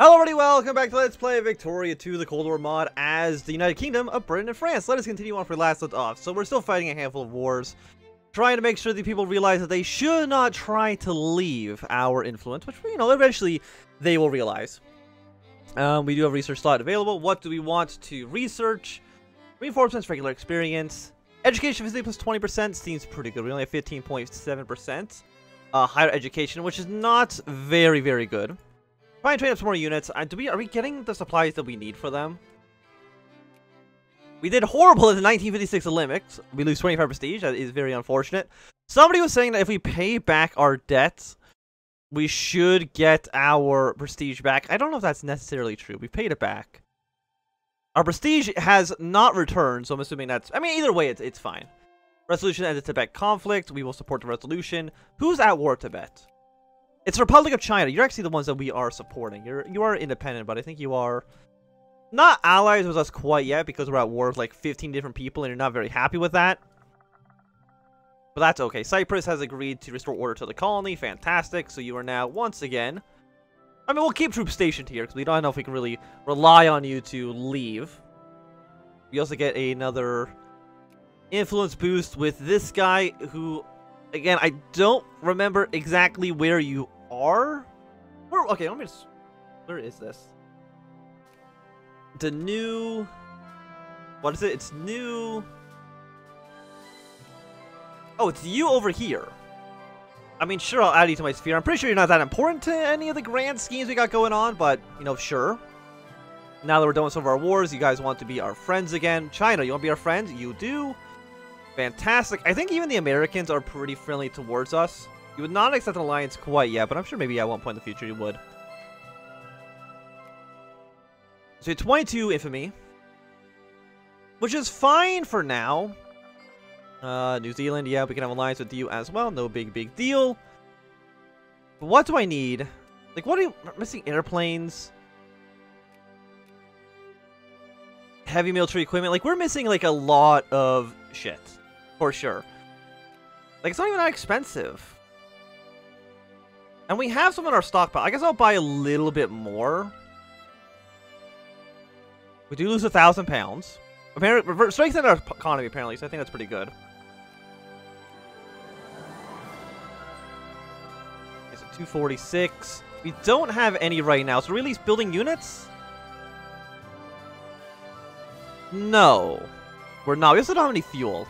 Hello everybody, welcome back to Let's Play Victoria 2, the Cold War mod, as the United Kingdom of Britain and France. Let us continue on for last left off. So we're still fighting a handful of wars, trying to make sure that people realize that they should not try to leave our influence, which, you know, eventually they will realize. We do have research slot available. What do we want to research? Reinforcements, regular experience. Education physics plus 20% seems pretty good. We only have 15.7%. Higher education, which is not very, very good. Try and train up some more units. Are we getting the supplies that we need for them? We did horrible in the 1956 Olympics. We lose 25 prestige. That is very unfortunate. Somebody was saying that if we pay back our debts, we should get our prestige back. I don't know if that's necessarily true. We paid it back. Our prestige has not returned, so I'm assuming that's... I mean, either way, it's fine. Resolution of the Tibet conflict. We will support the resolution. Who's at war with Tibet? It's the Republic of China. You're actually the ones that we are supporting. You are independent, but I think you are not allies with us quite yet because we're at war with like 15 different people and you're not very happy with that. But that's okay. Cyprus has agreed to restore order to the colony. Fantastic. So you are now, once again... I mean, we'll keep troops stationed here because we don't know if we can really rely on you to leave. We also get another influence boost with this guy who... Again, I don't remember exactly where you are. Okay, let me just... Where is this? The new... What is it? It's new... Oh, it's you over here. I mean, sure, I'll add you to my sphere. I'm pretty sure you're not that important to any of the grand schemes we got going on, but, you know, sure. Now that we're done with some of our wars, you guys want to be our friends again. China, you want to be our friends? You do. Fantastic. I think even the Americans are pretty friendly towards us. You would not accept an alliance quite yet, but I'm sure maybe at one point in the future you would. So 22 infamy, which is fine for now. New Zealand, yeah, we can have an alliance with you as well. No big deal. But what do I need? Like, what are you missing? Airplanes, heavy military equipment. Like, we're missing like a lot of shit. For sure. Like, it's not even that expensive. And we have some in our stockpile. I guess I'll buy a little bit more. We do lose 1,000 pounds. Apparently, strengthen our economy, apparently, so I think that's pretty good. Okay, so 246. We don't have any right now, so we're really building units? No. We're not. We also don't have any fuel.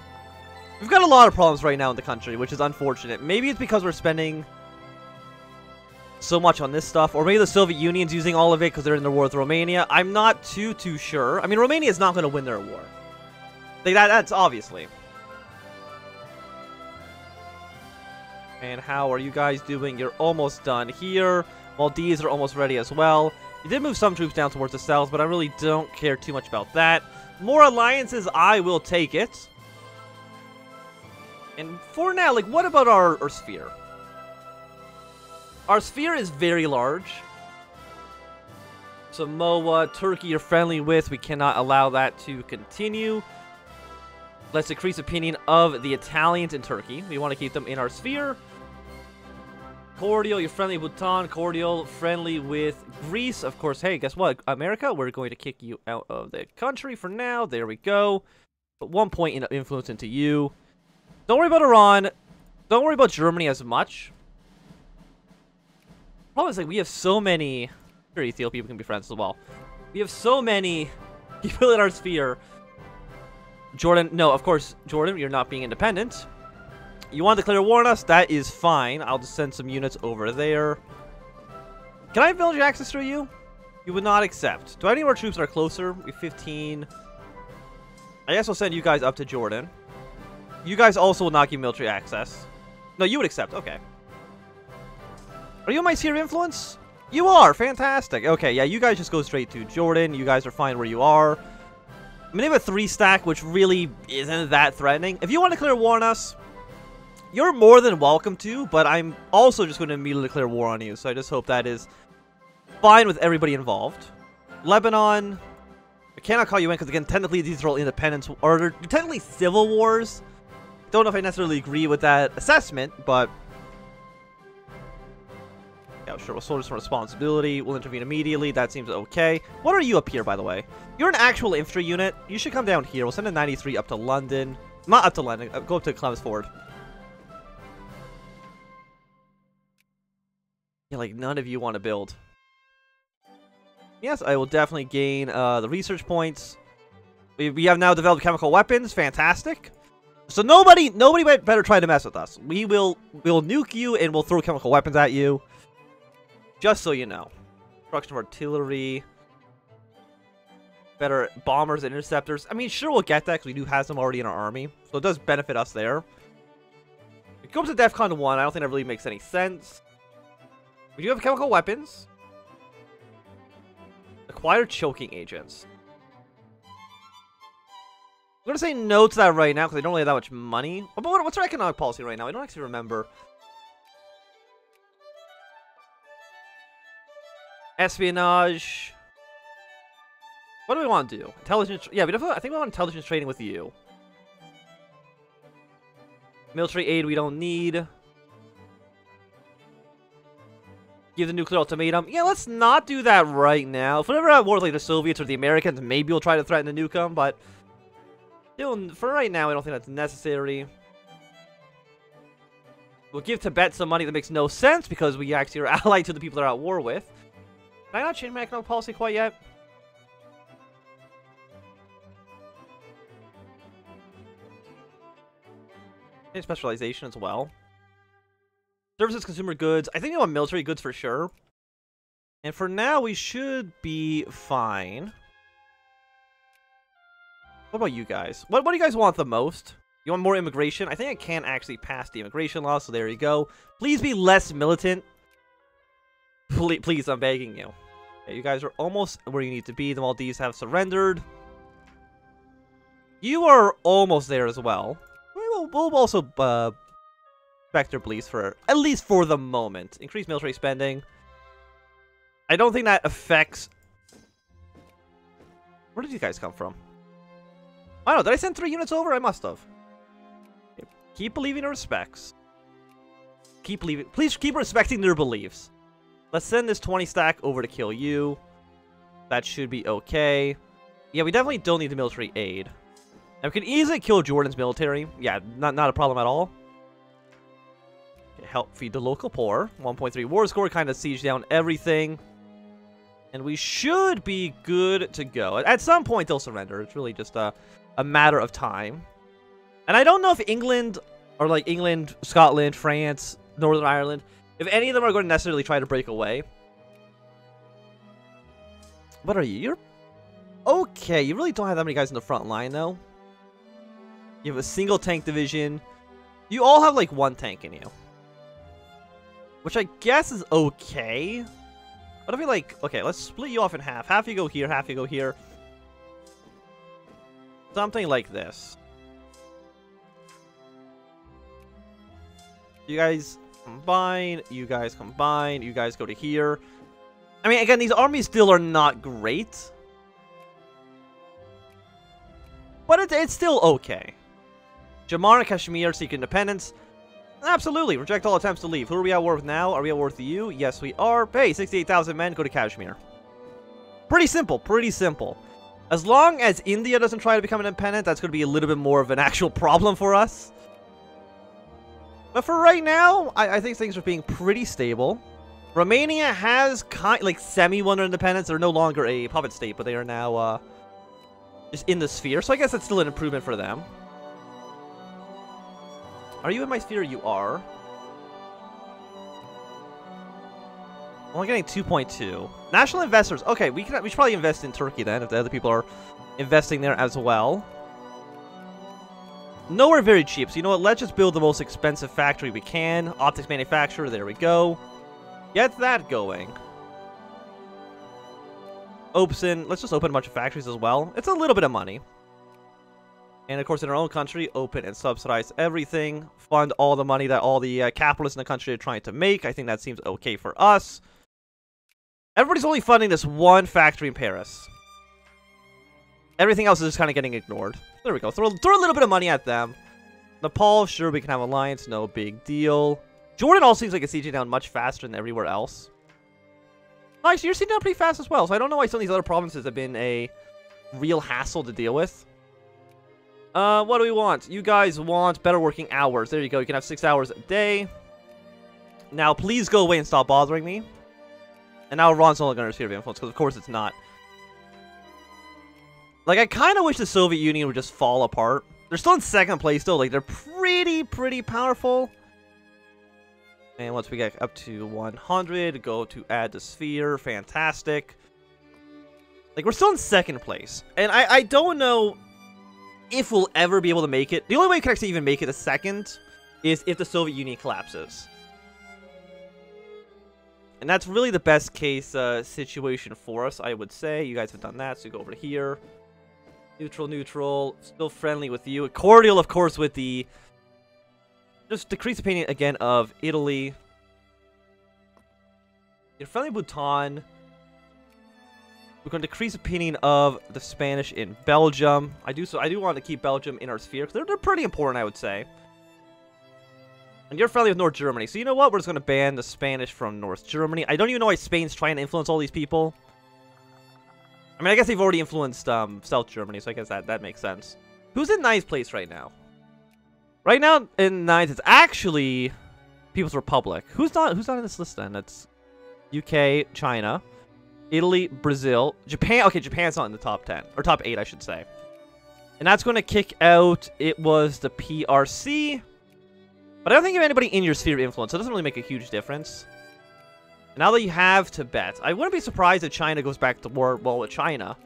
We've got a lot of problems right now in the country, which is unfortunate. Maybe it's because we're spending so much on this stuff, or maybe the Soviet Union's using all of it because they're in the war with Romania. I'm not too sure. I mean, Romania is not going to win their war. Like, that's obviously. And how are you guys doing? You're almost done here. Maldives are almost ready as well. You did move some troops down towards the south, but I really don't care too much about that. More alliances, I will take it. And for now, like, what about our sphere? Our sphere is very large. Samoa, Turkey you're friendly with. We cannot allow that to continue. Let's increase opinion of the Italians in Turkey. We want to keep them in our sphere. Cordial, you're friendly with Bhutan. Cordial, friendly with Greece. Of course, hey, guess what? America, we're going to kick you out of the country for now. There we go. Put 1 point in influence into you. Don't worry about Iran. Don't worry about Germany as much. Problem is, like, we have so many... Sure, Ethiopia can be friends as well. We have so many people in our sphere. Jordan, no, of course, Jordan, you're not being independent. You want to declare war on us? That is fine. I'll just send some units over there. Can I have military access through you? You would not accept. Do I have any more troops that are closer? We have 15. I guess I'll send you guys up to Jordan. You guys also will not give military access. No, you would accept. Okay. Are you in my sphere of influence? You are. Fantastic. Okay, yeah, you guys just go straight to Jordan. You guys are fine where you are. I mean, they have a 3-stack, which really isn't that threatening. If you want to declare war on us, you're more than welcome to, but I'm also just going to immediately declare war on you. So I just hope that is fine with everybody involved. Lebanon, I cannot call you in because, again, technically these are all independence, or they're technically civil wars. Don't know if I necessarily agree with that assessment, but... Yeah, Yeah, sure. We'll soldier some responsibility. We'll intervene immediately. That seems okay. What are you up here, by the way? You're an actual infantry unit. You should come down here. We'll send a 93 up to London. Not up to London. Go up to Clemens Ford. Yeah, like, none of you want to build. Yes, I will definitely gain the research points. We have now developed chemical weapons. Fantastic. So nobody better try to mess with us. We'll nuke you and we'll throw chemical weapons at you. Just so you know. Construction of artillery. Better bombers and interceptors. I mean, sure, we'll get that because we do have them already in our army. So it does benefit us there. We go up to DEFCON 1. I don't think that really makes any sense. We do have chemical weapons. Acquire choking agents. I'm going to say no to that right now because I don't really have that much money. But what's our economic policy right now? I don't actually remember. Espionage. What do we want to do? Intelligence. Yeah, I think we want intelligence trading with you. Military aid we don't need. Give the nuclear ultimatum. Yeah, let's not do that right now. If we're ever at war with like the Soviets or the Americans, maybe we'll try to threaten to nuke them, but still, for right now, I don't think that's necessary. We'll give Tibet some money that makes no sense because we actually are allied to the people they're at war with. Can I not change my economic policy quite yet? Specialization as well. Services, consumer goods. I think we want military goods for sure. And for now, we should be fine. What about you guys? What do you guys want the most? You want more immigration? I think I can actually pass the immigration law, so there you go. Please be less militant. Please, I'm begging you. Okay, you guys are almost where you need to be. The Maldives have surrendered. You are almost there as well. We'll also vector police for, at least for the moment. Increase military spending. I don't think that affects... Where did you guys come from? I don't know, did I send 3 units over? I must have. Okay. Keep believing their respects. Keep believing... Please keep respecting their beliefs. Let's send this 20 stack over to kill you. That should be okay. Yeah, we definitely don't need the military aid. And we can easily kill Jordan's military. Yeah, not a problem at all. Okay, help feed the local poor. 1.3 war score, kind of siege down everything. And we should be good to go. At some point, they'll surrender. It's really just a matter of time. And I don't know if England, or like England, Scotland, France, Northern Ireland, if any of them are going to necessarily try to break away. What are you? You're... Okay, you really don't have that many guys in the front line, though. You have a single tank division. You all have, like, 1 tank in you. Which I guess is okay. What if we, like... Okay, let's split you off in half. Half you go here, half you go here. Something like this. You guys combine. You guys combine. You guys go to here. I mean, again, these armies still are not great. But it's still okay. Jammu and Kashmir seek independence. Absolutely. Reject all attempts to leave. Who are we at war with now? Are we at war with you? Yes, we are. Hey, 68,000 men. Go to Kashmir. Pretty simple. Pretty simple. As long as India doesn't try to become independent, that's going to be a little bit more of an actual problem for us. But for right now, I think things are being pretty stable. Romania has like semi-won their independence. They're no longer a puppet state, but they are now just in the sphere. So I guess that's still an improvement for them. Are you in my sphere? You are. I'm only getting 2.2. National investors. Okay, we should probably invest in Turkey then, if the other people are investing there as well. Nowhere very cheap, so you know what? Let's just build the most expensive factory we can. Optics manufacturer, there we go. Get that going. Open, let's just open a bunch of factories as well. It's a little bit of money. And of course, in our own country, open and subsidize everything. Fund all the money that all the capitalists in the country are trying to make. I think that seems okay for us. Everybody's only funding this one factory in Paris. Everything else is just kind of getting ignored. There we go. Throw a little bit of money at them. Nepal, sure, we can have alliance. No big deal. Jordan also seems like it's sieging down much faster than everywhere else. Actually, you're seeing that pretty fast as well, so I don't know why some of these other provinces have been a real hassle to deal with. What do we want? You guys want better working hours. There you go. You can have 6 hours a day. Now, please go away and stop bothering me. And now Iran's no longer under sphere of influence, because of course it's not. Like, I kind of wish the Soviet Union would just fall apart. They're still in second place, though. Like, they're pretty powerful. And once we get up to 100, go to add the sphere. Fantastic. Like, we're still in second place. And I don't know if we'll ever be able to make it. The only way we can actually even make it a second is if the Soviet Union collapses. And that's really the best case situation for us, I would say. You guys have done that, so you go over here. Neutral, neutral. Still friendly with you. Cordial, of course, with the... Just decrease opinion, again, of Italy. In friendly Bhutan. We're going to decrease opinion of the Spanish in Belgium. I do want to keep Belgium in our sphere, because they're pretty important, I would say. And you're friendly with North Germany, so you know what? We're just going to ban the Spanish from North Germany. I don't even know why Spain's trying to influence all these people. I mean, I guess they've already influenced South Germany, so I guess that makes sense. Who's in 9th place right now? Right now, in 9th, it's actually People's Republic. Who's not in this list, then? That's UK, China, Italy, Brazil, Japan. Okay, Japan's not in the top 10. Or top 8, I should say. And that's going to kick out, it was the PRC. But I don't think you have anybody in your sphere of influence, so it doesn't really make a huge difference. And now that you have Tibet, I wouldn't be surprised if China goes back to war, well, with China.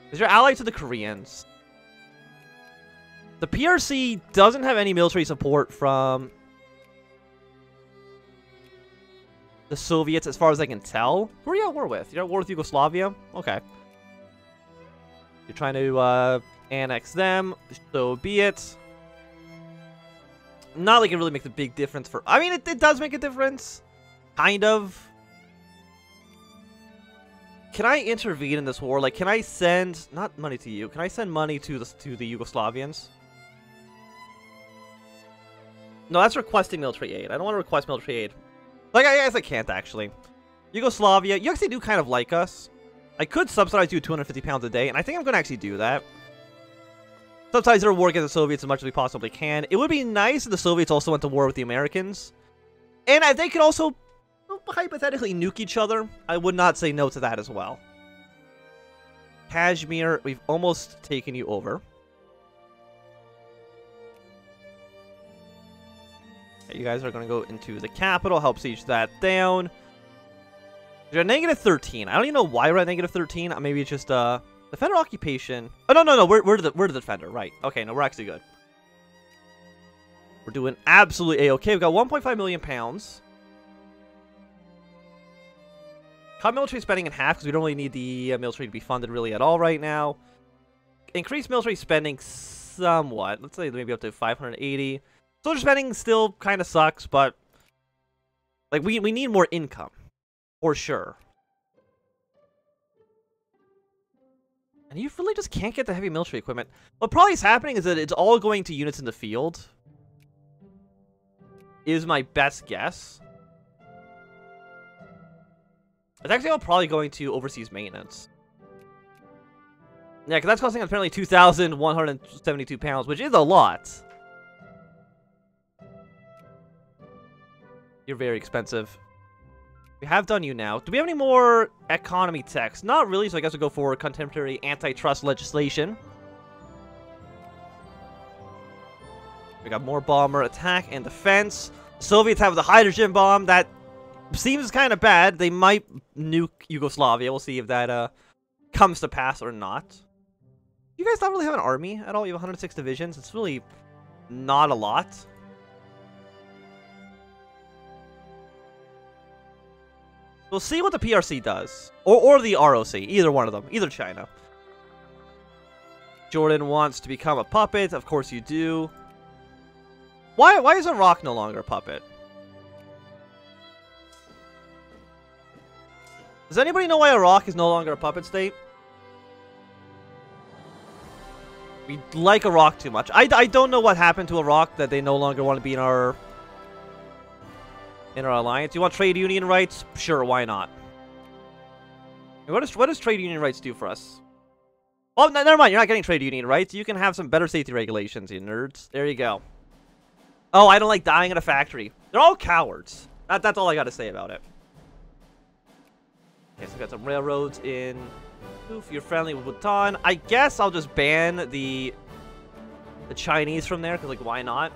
Because you're allied to the Koreans. The PRC doesn't have any military support from the Soviets, as far as I can tell. Who are you at war with? You're at war with Yugoslavia? Okay. You're trying to annex them, so be it. Not like it really makes a big difference for... I mean, it does make a difference. Kind of. Can I intervene in this war? Like, can I send... Not money to you. Can I send money to the Yugoslavians? No, that's requesting military aid. I don't want to request military aid. Like, I guess I can't, actually. Yugoslavia, you actually do kind of like us. I could subsidize you 250 pounds a day, and I think I'm going to actually do that. Subsidize their war against the Soviets as much as we possibly can. It would be nice if the Soviets also went to war with the Americans. And if they could also, hypothetically, nuke each other, I would not say no to that as well. Kashmir, we've almost taken you over. Okay, you guys are going to go into the capital, help siege that down. You're at negative 13. I don't even know why we're at negative 13. Maybe it's just, defender occupation. Oh, no. We're the defender. Right. Okay, no, we're actually good. We're doing absolutely A-okay. We've got 1.5 million pounds. Cut military spending in half, because we don't really need the military to be funded really at all right now. Increase military spending somewhat. Let's say maybe up to 580. Soldier spending still kind of sucks, but... Like, we need more income. For sure. And you really just can't get the heavy military equipment. What probably is happening is that it's all going to units in the field. Is my best guess. It's actually all probably going to overseas maintenance. Yeah, because that's costing apparently 2,172 pounds, which is a lot. You're very expensive. We have done you now. Do we have any more economy techs? Not really, so I guess we'll go for contemporary antitrust legislation. We got more bomber attack and defense. Soviets have the hydrogen bomb. That seems kind of bad. They might nuke Yugoslavia. We'll see if that comes to pass or not. You guys don't really have an army at all. You have 106 divisions. It's really not a lot. We'll see what the PRC does. Or the ROC. Either one of them. Either China. Jordan wants to become a puppet. Of course you do. Why is Iraq no longer a puppet? Does anybody know why Iraq is no longer a puppet state? We like Iraq too much. I don't know what happened to Iraq that they no longer want to be in our alliance. You want trade union rights? Sure, why not? What does trade union rights do for us? Oh, no, never mind. You're not getting trade union rights. You can have some better safety regulations, you nerds. There you go. Oh, I don't like dying in a factory. They're all cowards. That's all I got to say about it. Okay, so we got some railroads in. Oof, you're friendly with Bhutan. I guess I'll just ban the Chinese from there, because, like, why not?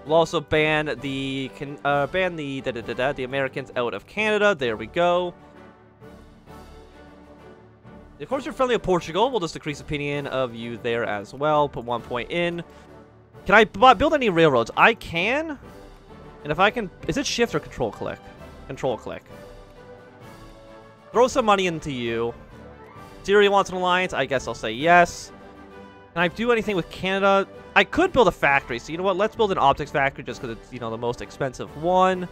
We'll also ban the Americans out of Canada. There we go. Of course, you're friendly with Portugal. We'll just decrease opinion of you there as well. Put 1 point in. Can I build any railroads? I can. And if I can... Is it shift or control click? Control click. Throw some money into you. Syria wants an alliance. I guess I'll say yes. Can I do anything with Canada? I could build a factory. So you know what? Let's build an optics factory just because it's, you know, the most expensive one.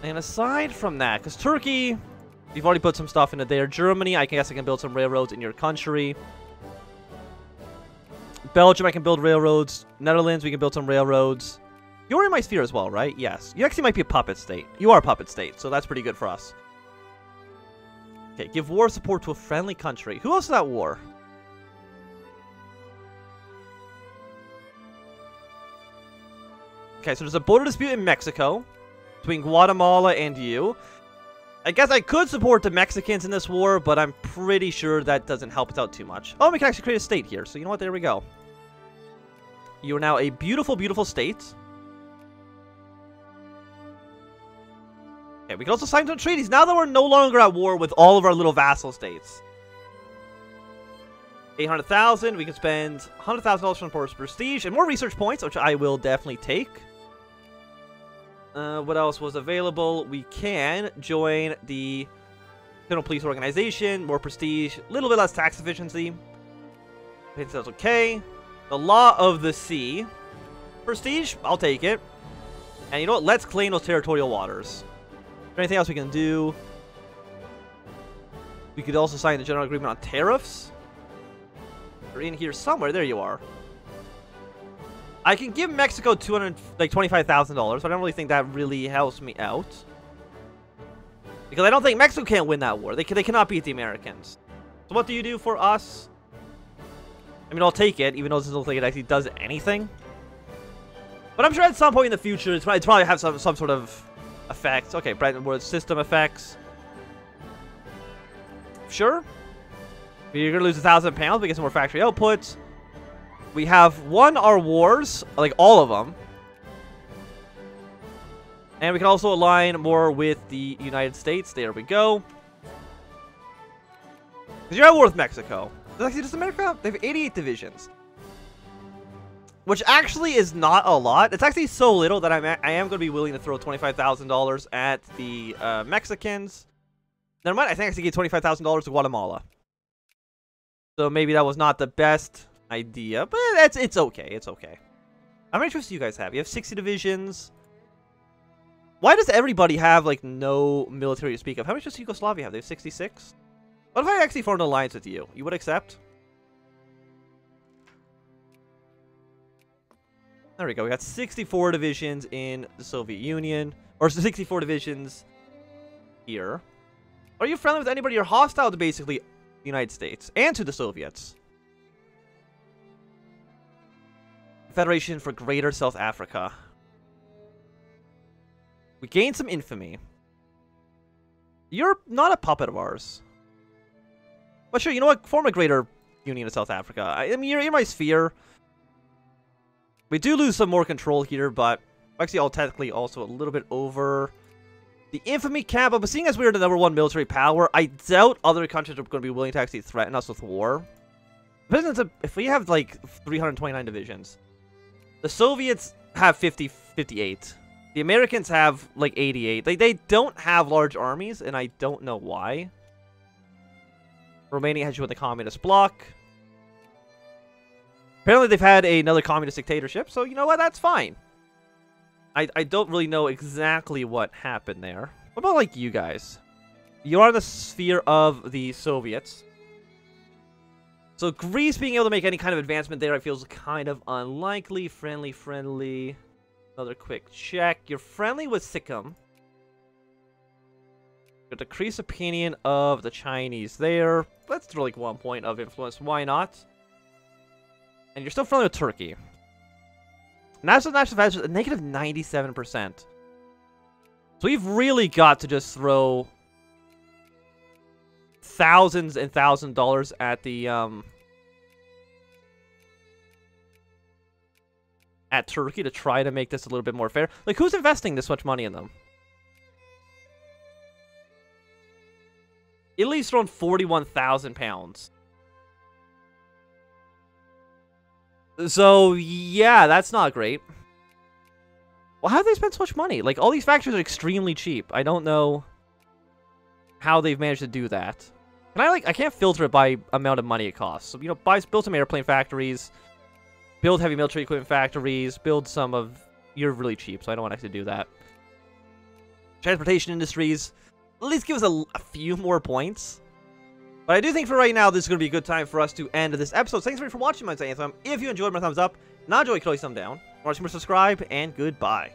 And aside from that, because Turkey... You've already put some stuff into there. Germany, I guess I can build some railroads in your country. Belgium, I can build railroads. Netherlands, we can build some railroads. You're in my sphere as well, right? Yes. You actually might be a puppet state. You are a puppet state, so that's pretty good for us. Okay, give war support to a friendly country. Who else is at war? Okay, so there's a border dispute in Mexico between Guatemala and you. I guess I could support the Mexicans in this war, but I'm pretty sure that doesn't help us out too much. Oh, we can actually create a state here. So you know what? There we go. You are now a beautiful, beautiful state. Okay, we can also sign some treaties. Now that we're no longer at war with all of our little vassal states. 800,000. We can spend $100,000 for prestige and more research points, which I will definitely take. What else was available? We can join the criminal police organization, more prestige, a little bit less tax efficiency. I think that's okay. The law of the sea. Prestige, I'll take it. And you know what? Let's claim those territorial waters. Is there anything else we can do? We could also sign the general agreement on tariffs. They're in here somewhere. There you are. I can give Mexico $25,000, but I don't really think that really helps me out. Because I don't think Mexico can't win that war. They cannot beat the Americans. So what do you do for us? I mean, I'll take it, even though it doesn't look like it actually does anything. But I'm sure at some point in the future, it's probably have some sort of effect. Okay, Bretton Woods system effects. Sure. You're going to lose £1,000. We get some more factory output. We have won our wars, like all of them. And we can also align more with the United States. There we go. Because you're at war with Mexico. Does America? They have 88 divisions. Which actually is not a lot. It's actually so little that I am going to be willing to throw $25,000 at the Mexicans. Never mind, I think I actually gave $25,000 to Guatemala. So maybe that was not the best idea, but it's okay. It's okay. How many troops do you guys have? You have 60 divisions. Why does everybody have, like, no military to speak of? How many troops does Yugoslavia have? They have 66? What if I actually formed an alliance with you? You would accept? There we go. We got 64 divisions in the Soviet Union. Or 64 divisions here. Are you friendly with anybody? You're hostile to basically the United States. And to the Soviets. Federation for Greater South Africa. We gained some infamy. You're not a puppet of ours. But sure, you know what? Form a greater union of South Africa. I mean, you're in my sphere. We do lose some more control here, but actually, all technically also a little bit over the infamy cap. But seeing as we're the #1 military power, I doubt other countries are going to be willing to actually threaten us with war. If we have like 329 divisions, the Soviets have 58. The Americans have like 88. They don't have large armies, and I don't know why. Romania has joined the communist bloc. Apparently, they've had another communist dictatorship, so you know what? That's fine. I don't really know exactly what happened there. What about, like, you guys? You are in the sphere of the Soviets. So Greece being able to make any kind of advancement there, I feel is kind of unlikely. Friendly. Another quick check. You're friendly with Sikkim. A decreased opinion of the Chinese there. Let's throw like 1 point of influence. Why not? And you're still friendly with Turkey. National advantage is a negative 97%. So we've really got to just throw thousands and thousands of dollars at the at Turkey to try to make this a little bit more fair. Like, who's investing this much money in them? Italy's thrown 41,000 pounds. So, yeah, that's not great. Well, how do they spend so much money? Like, all these factories are extremely cheap. I don't know how they've managed to do that. And I can't filter it by amount of money it costs. So, you know, build some airplane factories, build heavy military equipment factories, build some of... You're really cheap, so I don't want to actually do that. Transportation industries, at least give us a few more points. But I do think for right now, this is going to be a good time for us to end this episode. Thanks for watching my Anthem. If you enjoyed, my thumbs up. Not enjoy, you can always thumb down. Watch more, subscribe, and goodbye.